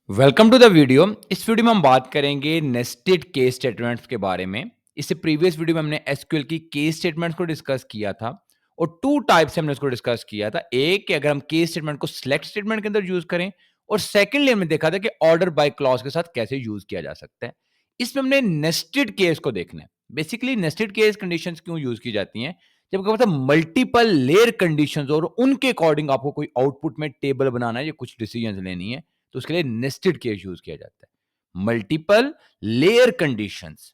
Welcome to the video. इस video में हम बात करेंगे नेस्टेड केस स्टेटमेंट्स के बारे में। इससे प्रीवियस वीडियो में हमने एसक्यूएल की केस स्टेटमेंट्स को डिस्कस किया था और टू टाइप से हमने उसको डिस्कस किया था। एक कि अगर हम केस स्टेटमेंट को सिलेक्ट स्टेटमेंट के अंदर यूज करें, और सेकेंडली हमने देखा था कि ऑर्डर बाय क्लॉज के साथ कैसे यूज किया जा सकता है। इसमें हमने नेस्टेड केस को देखना है। बेसिकली नेस्टेड केस कंडीशंस क्यों यूज की जाती हैं? जब क्या होता है मल्टीपल लेयर कंडीशंस और उनके अकॉर्डिंग आपको कोई आउटपुट में टेबल बनाना है या कुछ डिसीजंस लेनी है, तो उसके लिए नेस्टेड केस यूज किया जाता है। मल्टीपल लेयर कंडीशंस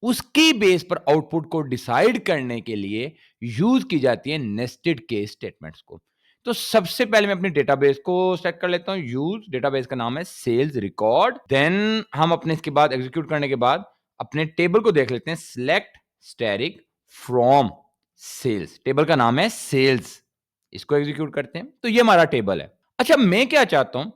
उसकी बेस पर आउटपुट को डिसाइड करने के लिए यूज की जाती है नेस्टेड केस स्टेटमेंट्स को। तो सबसे पहले मैं अपनी डेटाबेस को सेलेक्ट कर लेता हूं। यूज डेटाबेस का नाम है सेल्स रिकॉर्ड। देन हम अपने इसके बाद एग्जीक्यूट करने के बाद अपने टेबल को देख लेते हैं। Select static from sales, table का नाम है सेल्स। इसको एग्जीक्यूट करते हैं तो ये हमारा टेबल है। अच्छा, मैं क्या चाहता हूं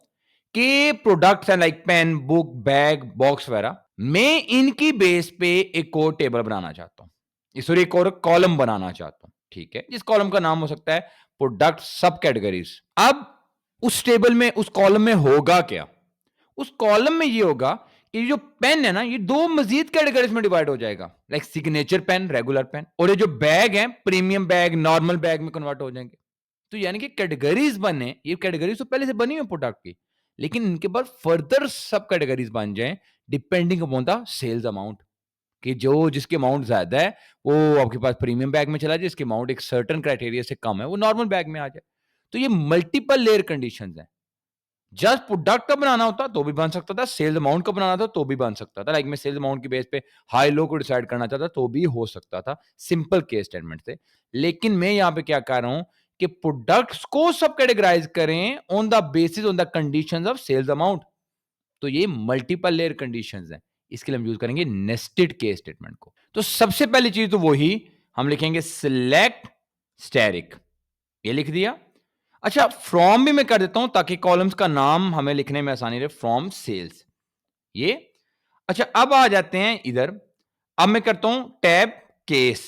कि प्रोडक्ट्स हैं like pen, book, bag, box वगैरह, मैं इनकी बेस पे एक और टेबल बनाना चाहता हूं, सॉरी एक और कॉलम बनाना चाहता हूं। ठीक है, जिस कॉलम का नाम हो सकता है प्रोडक्ट सब कैटेगरीज। अब उस टेबल में, उस कॉलम में होगा क्या? उस कॉलम में ये होगा कि जो पेन है ना, ये दो मजीद कैटेगरीज में डिवाइड हो जाएगा, like signature pen, regular pen, और ये जो बैग है प्रीमियम बैग, नॉर्मल बैग में कन्वर्ट हो जाएंगे। तो यानी कि कैटेगरीज बने, ये कैटेगरीज तो पहले से बनी हुई प्रोडक्ट की, लेकिन इनके बाद फर्दर सब कैटेगरीज बन जाएं depending upon the sales amount. कि जो जिसके अमाउंट ज्यादा है वो आपके पास प्रीमियम बैग में चला जाए, जिसके अमाउंट एक सर्टेन क्राइटेरिया से कम है वो नॉर्मल बैग में आ जाए। तो ये मल्टीपल लेयर कंडीशंस हैं। जस्ट प्रोडक्ट का बनाना होता तो भी बन सकता था, सेल्स अमाउंट का बनाना था तो भी बन सकता था, लाइक मैं सेल्स अमाउंट की बेस पे हाई लो को डिसाइड करना चाहता तो भी हो सकता था, सिंपल केस स्टेटमेंट से। लेकिन मैं यहां पे क्या कर रहा हूं कि प्रोडक्ट्स को सब कैटेगराइज करें on the basis on the conditions of sales amount. तो ये मल्टीपल लेयर कंडीशंस हैं। इसके लिए हम यूज करेंगे नेस्टेड केस स्टेटमेंट को। तो सबसे पहली चीज तो वही हम लिखेंगे, सिलेक्ट स्टैटिक, ये लिख दिया। अच्छा, फ्रॉम भी मैं कर देता हूं ताकि कॉलम्स का नाम हमें लिखने में आसानी रहे, फ्रॉम सेल्स, ये। अच्छा, अब आ जाते हैं इधर। अब मैं करता हूं टैब केस।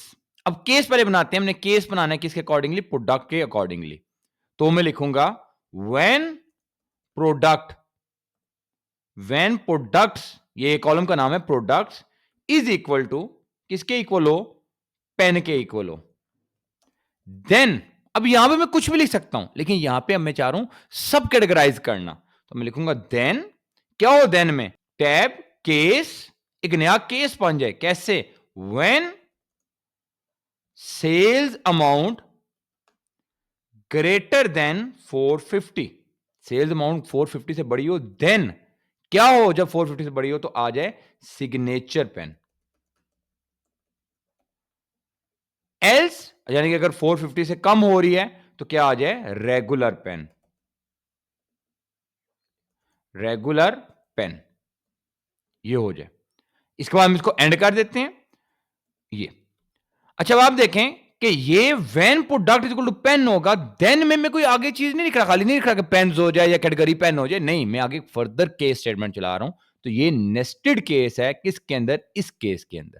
अब केस पहले बनाते हैं, हमने केस बनाना है किसके अकॉर्डिंगली? प्रोडक्ट के अकॉर्डिंगली। तो मैं लिखूंगा व्हेन प्रोडक्ट, व्हेन प्रोडक्ट्स, ये कॉलम का नाम है प्रोडक्ट्स, इज इक्वल टू, किसके इक्वल हो? पेन के इक्वल हो। देन अब यहां पे मैं कुछ भी लिख सकता हूं, लेकिन यहां पे अब मैं चाह रहा हूं सब कैटेगराइज करना, तो मैं लिखूंगा देन, क्या हो देन में? टैब केस, एक नया केस बन जाए, कैसे? When sales amount greater than 450, sales amount 450 से बड़ी हो, देन क्या हो? जब 450 से बड़ी हो तो आ जाए सिग्नेचर पेन। एल्स यानी कि अगर 450 से कम हो रही है तो क्या आ जाए? रेगुलर पेन, रेगुलर पेन, ये हो जाए। इसके बाद हम इसको एंड कर देते हैं, ये। अच्छा, अब आप देखें कि ये when product is equal to pen होगा, देन में मैं कोई आगे चीज नहीं लिख रहा, खाली नहीं लिख रहा कि पेन्स हो जाए या कैटेगरी पेन हो जाए, नहीं, मैं आगे फर्दर केस स्टेटमेंट चला रहा हूं। तो ये नेस्टेड केस है, किसके अंदर? इस केस के अंदर।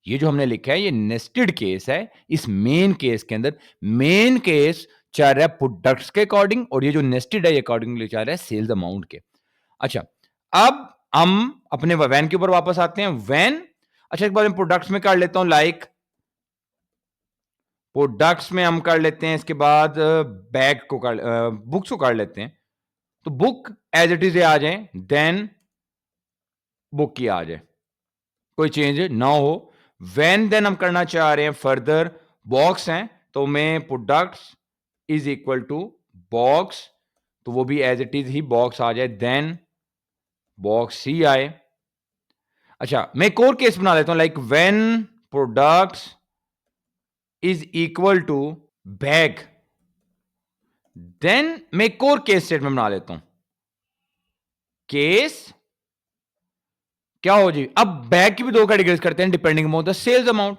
ये जो हमने लिखा है ये नेस्टेड केस है इस मेन केस के अंदर। मेन केस चाह रहा है प्रोडक्ट्स के अकॉर्डिंग, और ये जो नेस्टेड है ये अकॉर्डिंगली चाह रहा है सेल्स अमाउंट के। अच्छा, अब हम अपने वैन के ऊपर वापस आते हैं। वैन, अच्छा एक बार मैं प्रोडक्ट्स में कर लेता हूं, लाइक प्रोडक्ट्स में हम कर लेते हैं, इसके बाद बैग को कर, बुक्स को कर लेते हैं। तो बुक एज इट इज आ जाए, देन बुक की आ जाए, कोई चेंज ना हो। वैन देन हम करना चाह रहे हैं फर्दर, बॉक्स हैं तो मैं products is equal to box, तो वो भी एज इट इज ही बॉक्स आ जाए, देन बॉक्स ही आए। अच्छा, मैं एक और केस बना लेता हूं, like when products is equal to bag, then मैं एक और केस स्टेटमेंट बना लेता हूं। केस क्या हो जी? अब बैग की भी दो कैटेगरीज करते हैं depending upon the sales amount.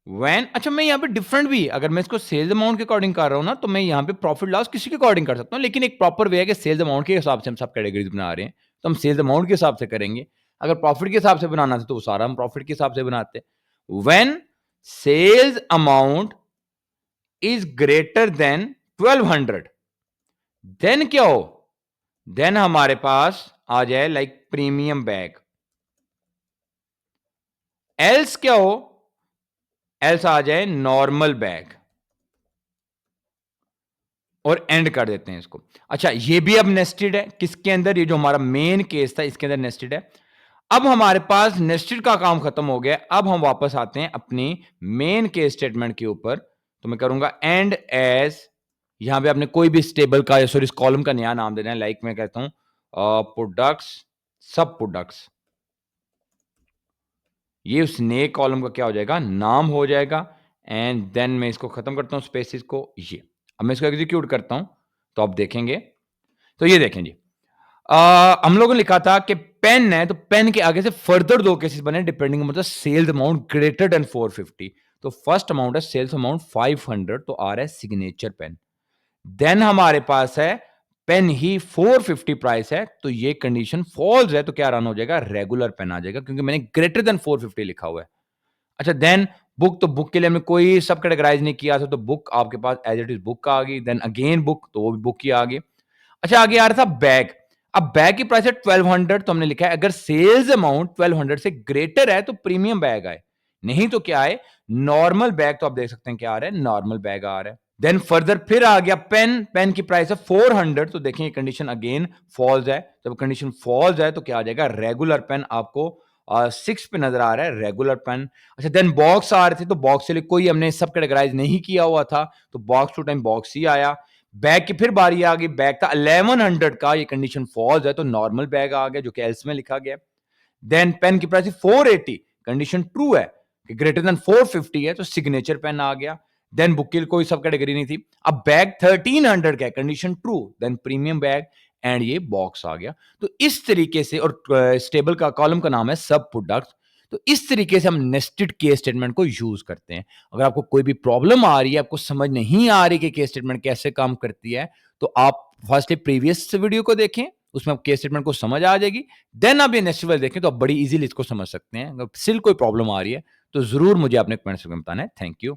When, अच्छा मैं यहां पे डिफरेंट भी, अगर मैं इसको सेल्स अमाउंट के अकॉर्डिंग कर रहा हूं ना, तो मैं यहां पे प्रॉफिट लॉस किसी के अकॉर्डिंग कर सकता हूं, लेकिन एक प्रॉपर वे है कि सेल्स अमाउंट के हिसाब से हम सब कैटेगरीज बना रहे हैं, तो हम सेल्स अमाउंट के हिसाब से करेंगे। अगर प्रॉफिट के हिसाब से बनाना था तो वो सारा हम प्रॉफिट के हिसाब से बनाते हैं। When sales amount is greater than 1200, then क्या हो? देन हमारे पास आ जाए लाइक प्रीमियम बैग, एल्स क्या हो, एल्स आ जाए नॉर्मल बैग, और एंड कर देते हैं इसको। अच्छा, ये भी अब नेस्टेड है किसके अंदर, ये जो हमारा मेन केस था इसके अंदर नेस्टेड है। अब हमारे पास नेस्टेड का काम खत्म हो गया, अब हम वापस आते हैं अपनी मेन केस स्टेटमेंट के ऊपर। तो मैं करूंगा एंड एज, यहां पे आपने कोई भी स्टेबल का, सॉरी इस कॉलम का नया नाम देना है, लाइक मैं कहता हूं प्रोडक्ट्स, सब प्रोडक्ट्स, ये उस नए कॉलम का क्या हो जाएगा, नाम हो जाएगा। एंड देन मैं इसको खत्म करता हूं स्पेसिस को, ये अब मैं इसको एग्जीक्यूट करता हूं तो आप देखेंगे, तो ये देखें जी, हम लोगों ने लिखा था कि पेन है, तो पेन के आगे से फर्दर दो केसेस बने डिपेंडिंग मतलब सेल्स अमाउंट ग्रेटर देन 450। तो फर्स्ट अमाउंट है सेल्स अमाउंट 500, तो आ रहा है सिग्नेचर पेन। देन हमारे पास है पेन ही 450 प्राइस है, तो ये कंडीशन फॉल्स है, तो क्या रन हो जाएगा, रेगुलर पेन आ जाएगा, क्योंकि मैंने ग्रेटर देन 450 लिखा हुआ है। अच्छा, देन बुक, तो बुक के लिए हमने कोई सब कैटेगराइज नहीं किया था, तो बुक आपके पास एज इट इज बुक आ गई। देन अगेन बुक, तो वो भी बुक ही आ गई। अच्छा, आगे आ रहा था बैग। अब बैग की प्राइस है 1200, तो हमने लिखा है अगर सेल्स अमाउंट 1200 से ग्रेटर है तो प्रीमियम बैग आए, नहीं तो क्या है, नॉर्मल बैग। तो आप देख सकते हैं क्या आ रहा है, नॉर्मल बैग आ रहा है। देन फर्दर फिर आ गया पेन, पेन की प्राइस है 400, तो देखें कंडीशन अगेन फॉल्स है। जब कंडीशन फॉल्स है तो क्या आ जाएगा, रेगुलर पेन आपको 6 पे नजर आ रहा है, रेगुलर पेन। अच्छा, देन बॉक्स आ रहे थे, तो बॉक्स के लिए कोई हमने सब कैटेगराइज नहीं किया हुआ था, तो बॉक्स टू टाइम बॉक्स ही आया। बैग की फिर बारी आ गई, बैग था 1100 का, ये कंडीशन फॉल्स है, तो नॉर्मल बैग आ गया जो कि एल्स में लिखा गया। देन पेन की प्राइस 480, कंडीशन ट्रू है कि ग्रेटर देन 450 है, तो सिग्नेचर पेन आ गया। देन बुक की कोई सब कैटेगरी नहीं थी। अब बैग 1300 का है, condition true, then premium bag, and ये बॉक्स आ गया। तो इस तरीके से, और स्टेबल का कॉलम का नाम है सब प्रोडक्ट। तो इस तरीके से हम नेस्टेड केस स्टेटमेंट को यूज करते हैं। अगर आपको कोई भी प्रॉब्लम आ रही है, आपको समझ नहीं आ रही कि केस स्टेटमेंट कैसे काम करती है, तो आप फर्स्टली प्रीवियस वीडियो को देखें, उसमें आप केस स्टेटमेंट को समझ आ जाएगी। देन आप ये नेक्स्ट वाला देखें तो आप बड़ी इजीली इसको समझ सकते हैं। अगर स्टिल कोई प्रॉब्लम आ रही है तो जरूर मुझे अपने कमेंट सेक्शन में बताना है। Thank you.